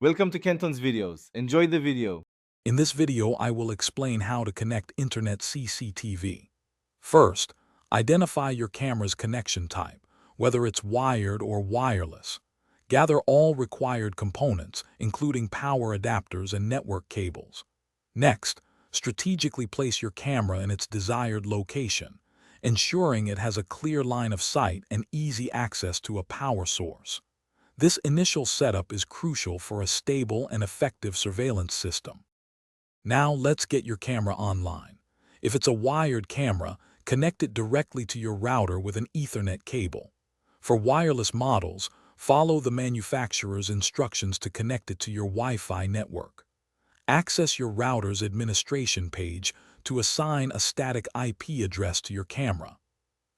Welcome to Kenton's videos. Enjoy the video. In this video, I will explain how to connect Internet CCTV. First, identify your camera's connection type, whether it's wired or wireless. Gather all required components, including power adapters and network cables. Next, strategically place your camera in its desired location, ensuring it has a clear line of sight and easy access to a power source. This initial setup is crucial for a stable and effective surveillance system. Now let's get your camera online. If it's a wired camera, connect it directly to your router with an Ethernet cable. For wireless models, follow the manufacturer's instructions to connect it to your Wi-Fi network. Access your router's administration page to assign a static IP address to your camera.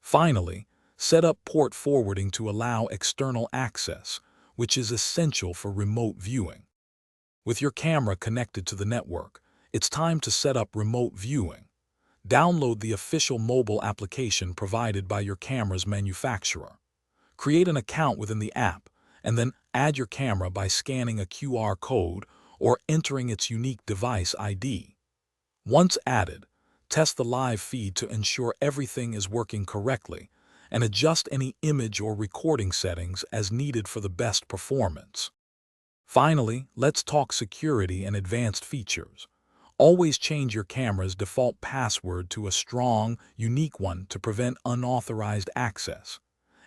Finally, set up port forwarding to allow external access, which is essential for remote viewing. With your camera connected to the network, it's time to set up remote viewing. Download the official mobile application provided by your camera's manufacturer. Create an account within the app, and then add your camera by scanning a QR code or entering its unique device ID. Once added, test the live feed to ensure everything is working correctly, and adjust any image or recording settings as needed for the best performance. Finally, let's talk security and advanced features. Always change your camera's default password to a strong, unique one to prevent unauthorized access.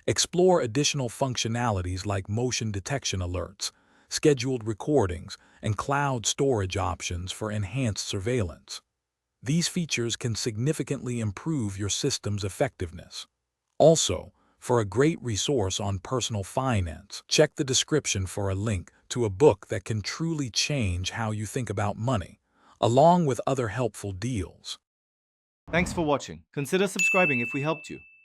Explore additional functionalities like motion detection alerts, scheduled recordings, and cloud storage options for enhanced surveillance. These features can significantly improve your system's effectiveness. Also, for a great resource on personal finance, check the description for a link to a book that can truly change how you think about money, along with other helpful deals. Thanks for watching. Consider subscribing if we helped you.